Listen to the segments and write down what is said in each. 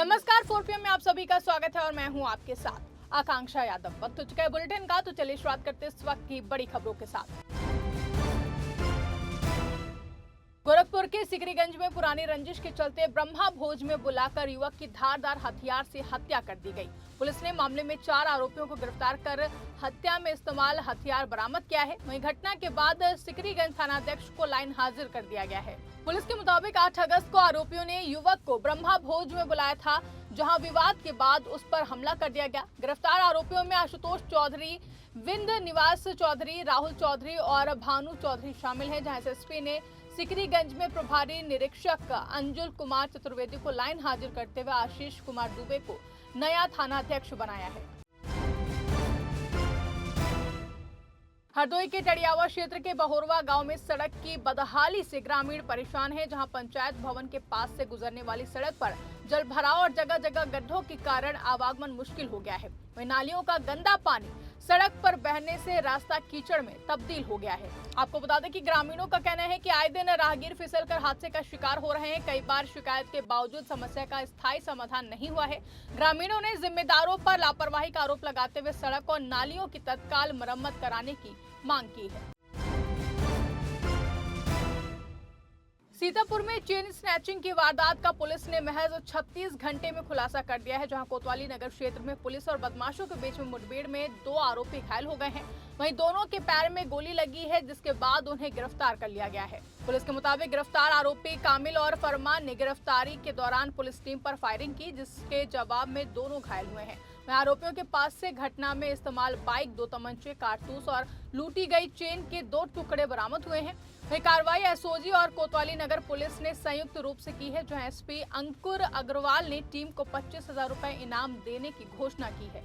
नमस्कार, 4 PM में आप सभी का स्वागत है और मैं हूं आपके साथ आकांक्षा यादव। वक्त हो चुका है बुलेटिन का, तो चलिए शुरुआत करते हैं इस वक्त की बड़ी खबरों के साथ। गोरखपुर के सिकरीगंज में पुरानी रंजिश के चलते ब्रह्मा भोज में बुलाकर युवक की धारदार हथियार से हत्या कर दी गई। पुलिस ने मामले में 4 आरोपियों को गिरफ्तार कर हत्या में इस्तेमाल हथियार बरामद किया है। वहीं घटना के बाद सिकरीगंज थानाध्यक्ष को लाइन हाजिर कर दिया गया है। पुलिस के मुताबिक 8 अगस्त को आरोपियों ने युवक को ब्रह्मा भोज में बुलाया था, जहां विवाद के बाद उस पर हमला कर दिया गया। गिरफ्तार आरोपियों में आशुतोष चौधरी, विंद निवास चौधरी, राहुल चौधरी और भानु चौधरी शामिल हैं। जहां एसएसपी ने सिकरीगंज में प्रभारी निरीक्षक अंजुल कुमार चतुर्वेदी को लाइन हाजिर करते हुए आशीष कुमार दुबे को नया थानाध्यक्ष बनाया है। हरदोई के टड़ियावा क्षेत्र के बहोरवा गांव में सड़क की बदहाली से ग्रामीण परेशान हैं, जहां पंचायत भवन के पास से गुजरने वाली सड़क पर जल भराव और जगह जगह गड्ढों के कारण आवागमन मुश्किल हो गया है। वहीं नालियों का गंदा पानी सड़क पर बहने से रास्ता कीचड़ में तब्दील हो गया है। आपको बता दें कि ग्रामीणों का कहना है कि आए दिन राहगीर फिसलकर हादसे का शिकार हो रहे हैं। कई बार शिकायत के बावजूद समस्या का स्थायी समाधान नहीं हुआ है। ग्रामीणों ने जिम्मेदारों पर लापरवाही का आरोप लगाते हुए सड़क और नालियों की तत्काल मरम्मत कराने की मांग की है। सीतापुर में चेन स्नैचिंग की वारदात का पुलिस ने महज 36 घंटे में खुलासा कर दिया है, जहां कोतवाली नगर क्षेत्र में पुलिस और बदमाशों के बीच में मुठभेड़ में 2 आरोपी घायल हो गए हैं। वहीं दोनों के पैर में गोली लगी है, जिसके बाद उन्हें गिरफ्तार कर लिया गया है। पुलिस के मुताबिक गिरफ्तार आरोपी कामिल और फरमान ने गिरफ्तारी के दौरान पुलिस टीम पर फायरिंग की, जिसके जवाब में दोनों घायल हुए हैं। वहीं आरोपियों के पास से घटना में इस्तेमाल बाइक, 2 तमंचे, कारतूस और लूटी गई चेन के 2 टुकड़े बरामद हुए हैं। वही कार्रवाई एसओजी और कोतवाली नगर पुलिस ने संयुक्त रूप से की है, जहां एसपी अंकुर अग्रवाल ने टीम को 25,000 रुपए इनाम देने की घोषणा की है।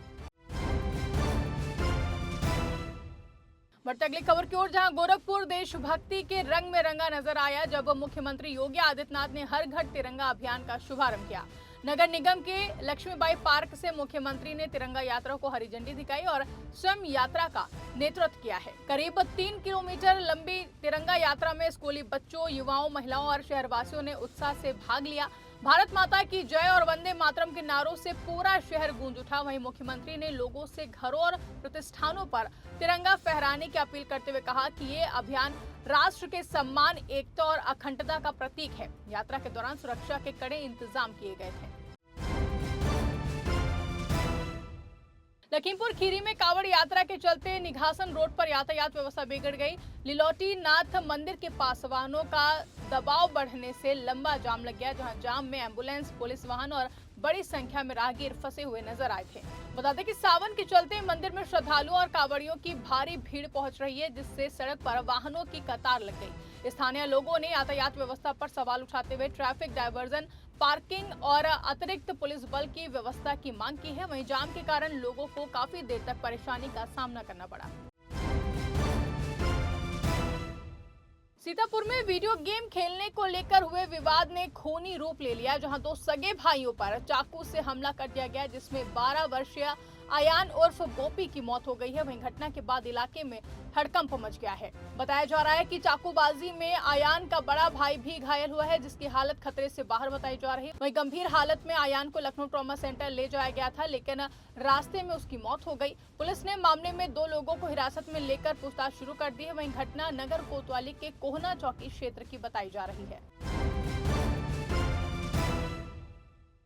बढ़ते अगली खबर की ओर, जहां गोरखपुर देशभक्ति के रंग में रंगा नजर आया जब मुख्यमंत्री योगी आदित्यनाथ ने हर घर तिरंगा अभियान का शुभारंभ किया। नगर निगम के लक्ष्मीबाई पार्क से मुख्यमंत्री ने तिरंगा यात्रा को हरी झंडी दिखाई और स्वयं यात्रा का नेतृत्व किया है। करीब 3 किलोमीटर लंबी तिरंगा यात्रा में स्कूली बच्चों, युवाओं, महिलाओं और शहरवासियों ने उत्साह से भाग लिया। भारत माता की जय और वंदे मातरम के नारों से पूरा शहर गूंज उठा। वहीं मुख्यमंत्री ने लोगों से घरों और प्रतिष्ठानों पर तिरंगा फहराने की अपील करते हुए कहा कि ये अभियान राष्ट्र के सम्मान, एकता और अखंडता का प्रतीक है। यात्रा के दौरान सुरक्षा के कड़े इंतजाम किए गए थे। लखीमपुर खीरी में कावड़ यात्रा के चलते निघासन रोड पर यातायात व्यवस्था बिगड़ गई। लिलोटी नाथ मंदिर के पास वाहनों का दबाव बढ़ने से लंबा जाम लग गया, जहां जाम में एम्बुलेंस, पुलिस वाहन और बड़ी संख्या में राहगीर फंसे हुए नजर आए थे। बता दें कि सावन के चलते मंदिर में श्रद्धालुओं और कांवड़ियों की भारी भीड़ पहुंच रही है, जिससे सड़क पर वाहनों की कतार लग गई। स्थानीय लोगों ने यातायात व्यवस्था पर सवाल उठाते हुए ट्रैफिक डायवर्जन, पार्किंग और अतिरिक्त पुलिस बल की व्यवस्था की मांग की है। वहीं जाम के कारण लोगों को काफी देर तक परेशानी का सामना करना पड़ा। सीतापुर में वीडियो गेम खेलने को लेकर हुए विवाद ने खूनी रूप ले लिया, जहां 2 सगे भाइयों पर चाकू से हमला कर दिया गया, जिसमें 12 वर्षीय आयान उर्फ गोपी की मौत हो गई है। वहीं घटना के बाद इलाके में हड़कंप मच गया है। बताया जा रहा है कि चाकूबाजी में आयान का बड़ा भाई भी घायल हुआ है, जिसकी हालत खतरे से बाहर बताई जा रही है। वहीं गंभीर हालत में आयान को लखनऊ ट्रॉमा सेंटर ले जाया गया था, लेकिन रास्ते में उसकी मौत हो गई। पुलिस ने मामले में 2 लोगों को हिरासत में लेकर पूछताछ शुरू कर दी है। वहीं घटना नगर कोतवाली के कोहना चौकी क्षेत्र की बताई जा रही है।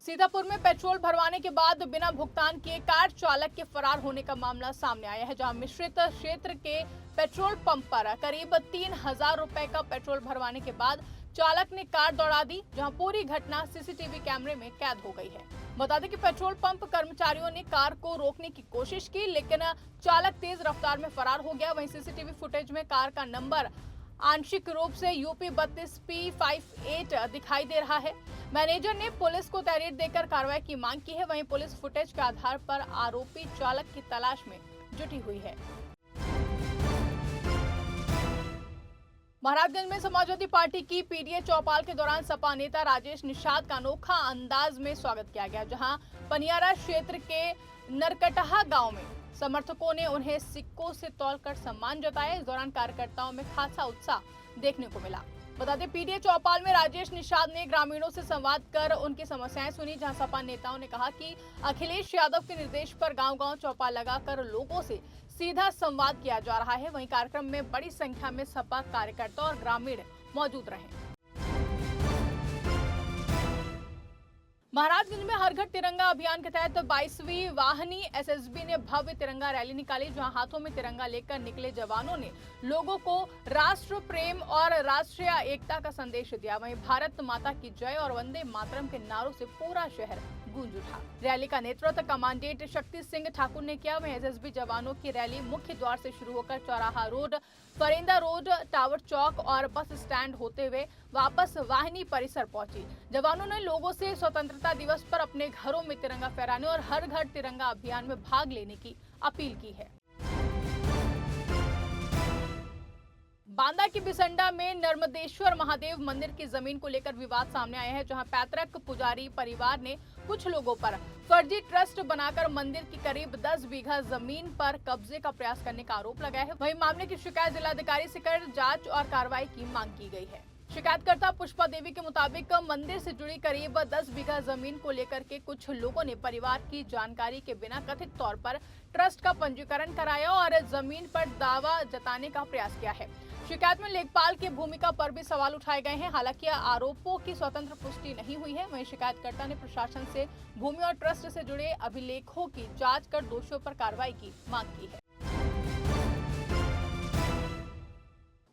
सीतापुर में पेट्रोल भरवाने के बाद बिना भुगतान किए कार चालक के फरार होने का मामला सामने आया है, जहां मिश्रित क्षेत्र के पेट्रोल पंप पर करीब 3,000 रुपए का पेट्रोल भरवाने के बाद चालक ने कार दौड़ा दी, जहां पूरी घटना सीसीटीवी कैमरे में कैद हो गई है। बता दें कि पेट्रोल पंप कर्मचारियों ने कार को रोकने की कोशिश की, लेकिन चालक तेज रफ्तार में फरार हो गया। वहीं सीसीटीवी फुटेज में कार का नंबर आंशिक रूप से यूपी 32 P58 दिखाई दे रहा है। मैनेजर ने पुलिस को तहरीर देकर कार्रवाई की मांग की है। वहीं पुलिस फुटेज के आधार पर आरोपी चालक की तलाश में जुटी हुई है। महाराजगंज में समाजवादी पार्टी की पीडीए चौपाल के दौरान सपा नेता राजेश निषाद का अनोखा अंदाज में स्वागत किया गया, जहां पनियारा क्षेत्र के नरकटहा गांव में समर्थकों ने उन्हें सिक्कों से तौलकर सम्मान जताया। इस दौरान कार्यकर्ताओं में खासा उत्साह देखने को मिला। बता दें पीडीए चौपाल में राजेश निषाद ने ग्रामीणों से संवाद कर उनकी समस्याएं सुनी, जहां सपा नेताओं ने कहा कि अखिलेश यादव के निर्देश पर गांव-गांव चौपाल लगाकर लोगों से सीधा संवाद किया जा रहा है। वहीं कार्यक्रम में बड़ी संख्या में सपा कार्यकर्ता और ग्रामीण मौजूद रहे। महाराजगंज में हर घर तिरंगा अभियान के तहत 22वीं वाहिनी एसएसबी ने भव्य तिरंगा रैली निकाली, जहां हाथों में तिरंगा लेकर निकले जवानों ने लोगों को राष्ट्र प्रेम और राष्ट्रीय एकता का संदेश दिया। वहीं भारत माता की जय और वंदे मातरम के नारों से पूरा शहर गूंज उठा। रैली का नेतृत्व कमांडेंट शक्ति सिंह ठाकुर ने किया। वहीं एसएसबी जवानों की रैली मुख्य द्वार से शुरू होकर चौराहा रोड, फरेंदा रोड, टावर चौक और बस स्टैंड होते हुए वापस वाहिनी परिसर पहुंची। जवानों ने लोगों से स्वतंत्रता दिवस पर अपने घरों में तिरंगा फहराने और हर घर तिरंगा अभियान में भाग लेने की अपील की है। बांदा की बिसंडा में नर्मदेश्वर महादेव मंदिर की जमीन को लेकर विवाद सामने आया है, जहां पैतृक पुजारी परिवार ने कुछ लोगों पर फर्जी ट्रस्ट बनाकर मंदिर की करीब 10 बीघा जमीन पर कब्जे का प्रयास करने का आरोप लगाया है। वहीं मामले की शिकायत जिलाधिकारी से कर जांच और कार्रवाई की मांग की गई है। शिकायतकर्ता पुष्पा देवी के मुताबिक मंदिर से जुड़ी करीब 10 बीघा जमीन को लेकर के कुछ लोगों ने परिवार की जानकारी के बिना कथित तौर पर ट्रस्ट का पंजीकरण कराया और जमीन पर दावा जताने का प्रयास किया है। शिकायत में लेखपाल की भूमिका पर भी सवाल उठाए गए हैं। हालांकि आरोपों की स्वतंत्र पुष्टि नहीं हुई है। वहीं शिकायतकर्ता ने प्रशासन से भूमि और ट्रस्ट से जुड़े अभिलेखों की जांच कर दोषियों पर कार्रवाई की मांग की है।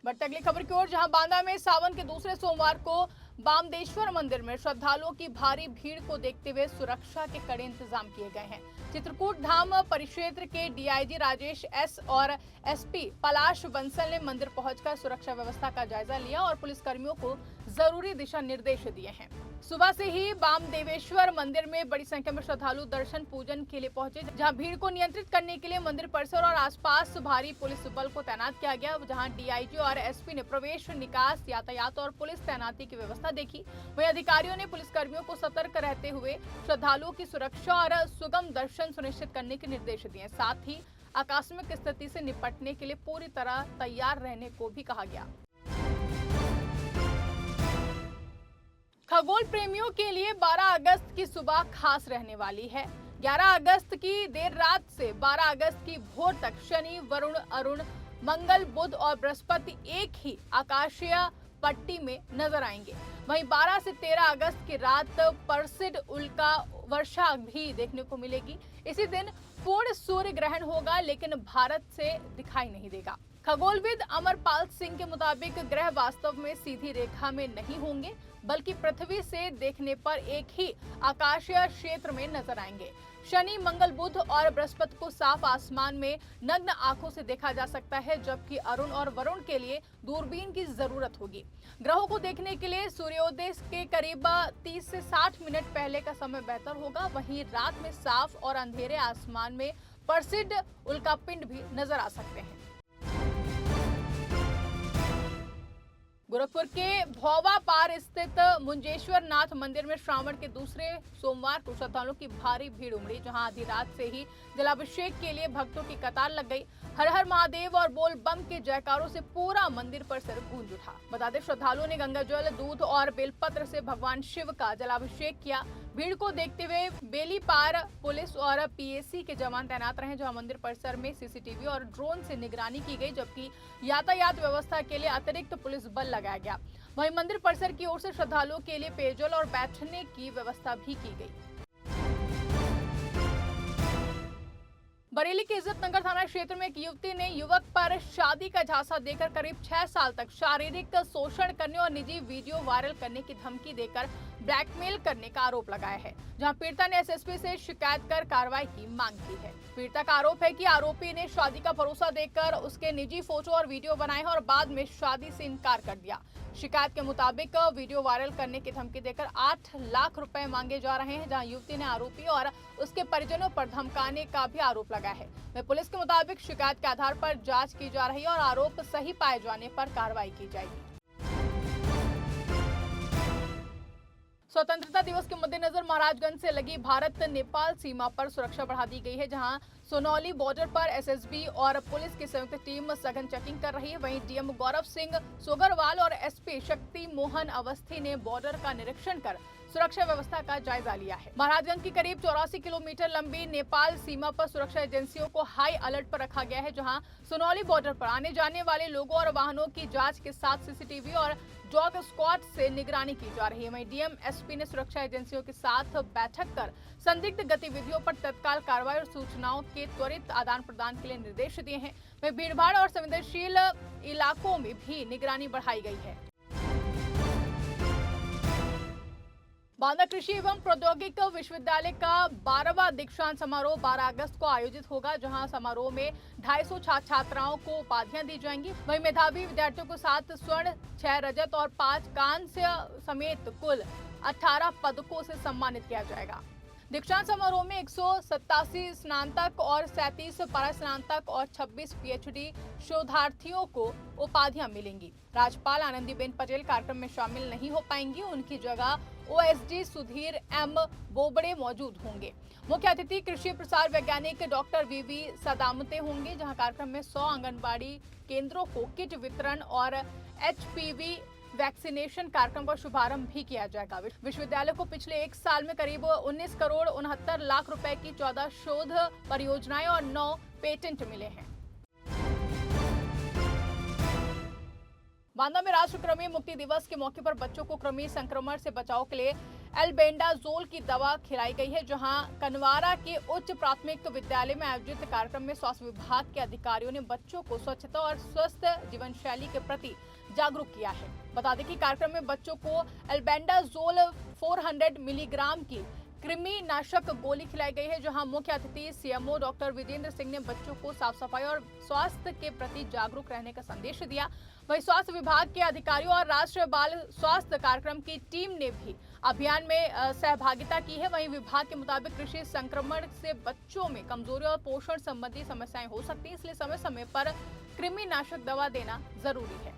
बढ़ते अगली खबर की ओर, जहां बांदा में सावन के दूसरे सोमवार को बामदेश्वर मंदिर में श्रद्धालुओं की भारी भीड़ को देखते हुए सुरक्षा के कड़े इंतजाम किए गए हैं। चित्रकूट धाम परिक्षेत्र के डीआईजी राजेश एस और एसपी पलाश बंसल ने मंदिर पहुंचकर सुरक्षा व्यवस्था का जायजा लिया और पुलिसकर्मियों को जरूरी दिशा निर्देश दिए हैं। सुबह से ही बामदेवेश्वर मंदिर में बड़ी संख्या में श्रद्धालु दर्शन पूजन के लिए पहुंचे, जहां भीड़ को नियंत्रित करने के लिए मंदिर परिसर और आसपास भारी पुलिस बल को तैनात किया गया, जहां डीआईजी और एसपी ने प्रवेश, निकास, यातायात और पुलिस तैनाती की व्यवस्था देखी। वहीं अधिकारियों ने पुलिसकर्मियों को सतर्क रहते हुए श्रद्धालुओं की सुरक्षा और सुगम दर्शन सुनिश्चित करने के निर्देश दिए। साथ ही आकस्मिक स्थिति से निपटने के लिए पूरी तरह तैयार रहने को भी कहा गया। खगोल प्रेमियों के लिए 12 अगस्त की सुबह खास रहने वाली है। 11 अगस्त की देर रात से 12 अगस्त की भोर तक शनि, वरुण, अरुण, मंगल, बुध और बृहस्पति एक ही आकाशीय पट्टी में नजर आएंगे। वहीं 12 से 13 अगस्त की रात परसिड उल्का वर्षा भी देखने को मिलेगी। इसी दिन पूर्ण सूर्य ग्रहण होगा, लेकिन भारत से दिखाई नहीं देगा। खगोलविद अमरपाल सिंह के मुताबिक ग्रह वास्तव में सीधी रेखा में नहीं होंगे, बल्कि पृथ्वी से देखने पर एक ही आकाशीय क्षेत्र में नजर आएंगे। शनि, मंगल, बुध और बृहस्पति को साफ आसमान में नग्न आंखों से देखा जा सकता है, जबकि अरुण और वरुण के लिए दूरबीन की जरूरत होगी। ग्रहों को देखने के लिए सूर्योदय के करीब 30 से 60 मिनट पहले का समय बेहतर होगा। वहीं रात में साफ और अंधेरे आसमान में परसिड उल्कापिंड भी नजर आ सकते हैं। गोरखपुर के भौवा पार स्थित मुंजेश्वर नाथ मंदिर में श्रावण के दूसरे सोमवार को श्रद्धालुओं की भारी भीड़ उमड़ी, जहां आधी रात से ही जलाभिषेक के लिए भक्तों की कतार लग गई। हर हर महादेव और बोल बम के जयकारों से पूरा मंदिर परिसर गूंज उठा। बता दें श्रद्धालुओं ने गंगा जल, दूध और बेलपत्र से भगवान शिव का जलाभिषेक किया। भीड़ को देखते हुए बेलीपार पुलिस और पीएसी के जवान तैनात रहे, जहां मंदिर परिसर में सीसीटीवी और ड्रोन से निगरानी की गई, जबकि यातायात व्यवस्था के लिए अतिरिक्त पुलिस बल लगाया गया। वहीं मंदिर परिसर की ओर से श्रद्धालुओं के लिए पेयजल और बैठने की व्यवस्था भी की गई। बरेली के इज्जत नगर थाना क्षेत्र में एक युवती ने युवक पर शादी का झांसा देकर करीब 6 साल तक शारीरिक शोषण करने और निजी वीडियो वायरल करने की धमकी देकर ब्लैकमेल करने का आरोप लगाया है, जहां पीड़िता ने एसएसपी से शिकायत कर कार्रवाई की मांग की है। पीड़िता का आरोप है कि आरोपी ने शादी का भरोसा देकर उसके निजी फोटो और वीडियो बनाए और बाद में शादी से इनकार कर दिया। शिकायत के मुताबिक वीडियो वायरल करने की धमकी देकर 8 लाख रुपए मांगे जा रहे हैं, जहां युवती ने आरोपी और उसके परिजनों पर धमकाने का भी आरोप लगाया है। वहीं पुलिस के मुताबिक शिकायत के आधार पर जांच की जा रही है और आरोप सही पाए जाने पर कार्रवाई की जाएगी। स्वतंत्रता दिवस के मद्देनजर महाराजगंज से लगी भारत नेपाल सीमा पर सुरक्षा बढ़ा दी गई है, जहां सोनौली बॉर्डर पर एसएसबी और पुलिस की संयुक्त टीम सघन चेकिंग कर रही है। वहीं डीएम गौरव सिंह सोगरवाल और एसपी शक्ति मोहन अवस्थी ने बॉर्डर का निरीक्षण कर सुरक्षा व्यवस्था का जायजा लिया है। महाराजगंज की करीब 84 किलोमीटर लंबी नेपाल सीमा पर सुरक्षा एजेंसियों को हाई अलर्ट पर रखा गया है, जहां सोनौली बॉर्डर पर आने जाने वाले लोगों और वाहनों की जांच के साथ सीसीटीवी और डॉग स्क्वाड से निगरानी की जा रही है। वहीं डीएम एसपी ने सुरक्षा एजेंसियों के साथ बैठक कर संदिग्ध गतिविधियों पर तत्काल कार्रवाई और सूचनाओं के त्वरित आदान प्रदान के लिए निर्देश दिए हैं। वहीं भीड़भाड़ और संवेदनशील इलाकों में भी निगरानी बढ़ाई गई है। बांदा कृषि एवं प्रौद्योगिक विश्वविद्यालय का 12वां दीक्षांत समारोह 12 अगस्त को आयोजित होगा, जहां समारोह में 250 छात्र छात्राओं को उपाधियां दी जाएंगी। वहीं मेधावी विद्यार्थियों को 7 स्वर्ण, 6 रजत और 5 कांस्य समेत कुल 18 पदकों से सम्मानित किया जाएगा। दीक्षांत समारोह में 187 स्नातक और 37 परास्नातक और 26 पीएचडी शोधार्थियों को उपाधियां मिलेंगी। राज्यपाल आनंदीबेन पटेल कार्यक्रम में शामिल नहीं हो पाएंगी, उनकी जगह ओएसडी सुधीर एम बोबड़े मौजूद होंगे। मुख्य अतिथि कृषि प्रसार वैज्ञानिक डॉक्टर वीवी सदामते होंगे, जहां कार्यक्रम में 100 आंगनबाड़ी केंद्रों को किट वितरण और एचपीवी वैक्सीनेशन कार्यक्रम का शुभारंभ भी किया जाएगा। विश्वविद्यालय को पिछले 1 साल में करीब 19 करोड़ 69 लाख रुपए की 14 शोध परियोजनाएं और 9 पेटेंट मिले हैं। बांदा में राष्ट्रीय कृमि मुक्ति दिवस के मौके पर बच्चों को कृमि संक्रमण से बचाव के लिए एल्बेंडाजोल की दवा खिलाई गई है, जहां कनवारा के उच्च प्राथमिक विद्यालय में आयोजित कार्यक्रम में स्वास्थ्य विभाग के अधिकारियों ने बच्चों को स्वच्छता और स्वस्थ जीवन शैली के प्रति जागरूक किया है। बता दें कि कार्यक्रम में बच्चों को एल्बेंडाजोल 400 मिलीग्राम की कृमि नाशक गोली खिलाई गई है, जहां मुख्य अतिथि सीएमओ डॉक्टर विजेंद्र सिंह ने बच्चों को साफ सफाई और स्वास्थ्य के प्रति जागरूक रहने का संदेश दिया। वहीं स्वास्थ्य विभाग के अधिकारियों और राष्ट्रीय बाल स्वास्थ्य कार्यक्रम की टीम ने भी अभियान में सहभागिता की है। वहीं विभाग के मुताबिक कृषि संक्रमण से बच्चों में कमजोरी और पोषण संबंधी समस्याएं हो सकती है, इसलिए समय समय पर कृमि नाशक दवा देना जरूरी है।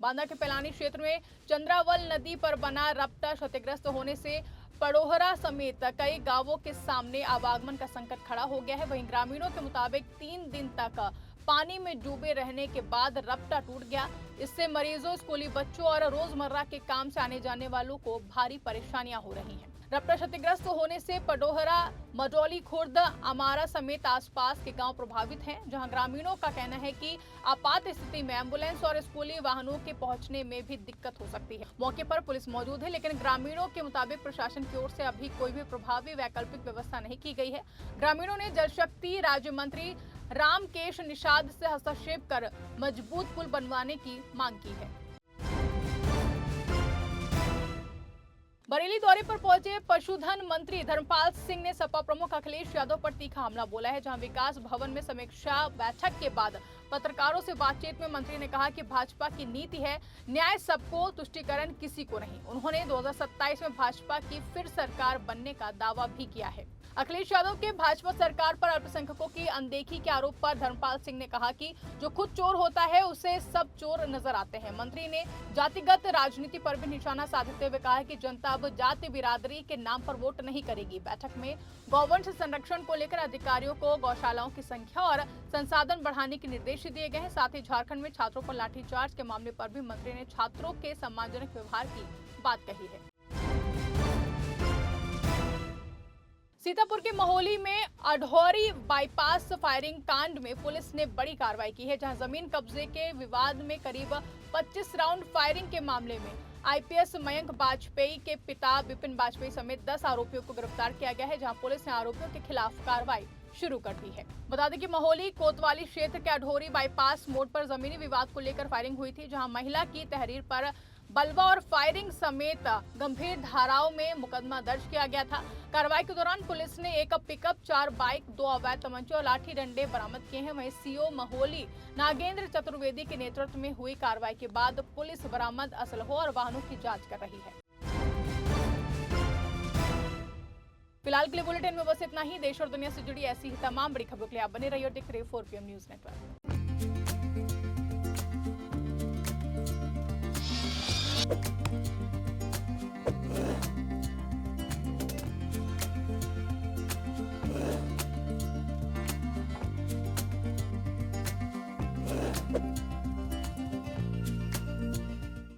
बांदा के पैलानी क्षेत्र में चंद्रावल नदी पर बना रपटा क्षतिग्रस्त होने से पड़ोहरा समेत कई गांवों के सामने आवागमन का संकट खड़ा हो गया है। वहीं ग्रामीणों के मुताबिक 3 दिन तक पानी में डूबे रहने के बाद रपटा टूट गया। इससे मरीजों, स्कूली बच्चों और रोजमर्रा के काम से आने जाने वालों को भारी परेशानियां हो रही हैं। रपटा क्षतिग्रस्त होने से पडोहरा, मडौली खुर्द, अमारा समेत आसपास के गांव प्रभावित हैं, जहां ग्रामीणों का कहना है कि आपात स्थिति में एम्बुलेंस और स्कूली वाहनों के पहुंचने में भी दिक्कत हो सकती है। मौके पर पुलिस मौजूद है, लेकिन ग्रामीणों के मुताबिक प्रशासन की ओर से अभी कोई भी प्रभावी वैकल्पिक व्यवस्था नहीं की गई है। ग्रामीणों ने जल शक्ति राज्य मंत्री रामकेश निषाद से हस्तक्षेप कर मजबूत पुल बनवाने की मांग की है। बरेली दौरे पर पहुंचे पशुधन मंत्री धर्मपाल सिंह ने सपा प्रमुख अखिलेश यादव पर तीखा हमला बोला है, जहां विकास भवन में समीक्षा बैठक के बाद पत्रकारों से बातचीत में मंत्री ने कहा कि भाजपा की नीति है न्याय सबको, तुष्टीकरण किसी को नहीं। उन्होंने 2027 में भाजपा की फिर सरकार बनने का दावा भी किया है। अखिलेश यादव के भाजपा सरकार पर अल्पसंख्यकों की अनदेखी के आरोप पर धर्मपाल सिंह ने कहा कि जो खुद चोर होता है उसे सब चोर नजर आते हैं। मंत्री ने जातिगत राजनीति पर भी निशाना साधते हुए कहा कि जनता अब जाति बिरादरी के नाम पर वोट नहीं करेगी। बैठक में गौवंश संरक्षण को लेकर अधिकारियों को गौशालाओं की संख्या और संसाधन बढ़ाने के निर्देश दिए गए हैं। साथ ही झारखंड में छात्रों पर लाठीचार्ज के मामले पर भी मंत्री ने छात्रों के सम्मानजनक व्यवहार की बात कही है। सीतापुर के महोली में अढौरी बाईपास फायरिंग कांड में पुलिस ने बड़ी कार्रवाई की है, जहां जमीन कब्जे के विवाद में करीब 25 राउंड फायरिंग के मामले में आईपीएस मयंक वाजपेयी के पिता विपिन वाजपेयी समेत 10 आरोपियों को गिरफ्तार किया गया है, जहां पुलिस ने आरोपियों के खिलाफ कार्रवाई शुरू कर दी है। बता दें कि महोली कोतवाली क्षेत्र के अढौरी बाईपास मोड़ पर जमीनी विवाद को लेकर फायरिंग हुई थी, जहां महिला की तहरीर पर बलवा और फायरिंग समेत गंभीर धाराओं में मुकदमा दर्ज किया गया था। कार्रवाई के दौरान पुलिस ने एक पिकअप, 4 बाइक, 2 अवैध तमंचे और लाठी डंडे बरामद किए हैं। वहीं सीओ महोली नागेंद्र चतुर्वेदी के नेतृत्व में हुई कार्रवाई के बाद पुलिस बरामद असलहों और वाहनों की जांच कर रही है। फिलहाल के लिए बुलेटिन में बस इतना ही। देश और दुनिया से जुड़ी ऐसी ही तमाम बड़ी खबरों के लिए आप बने रहिए और देखते रहिए 4PM न्यूज नेटवर्क।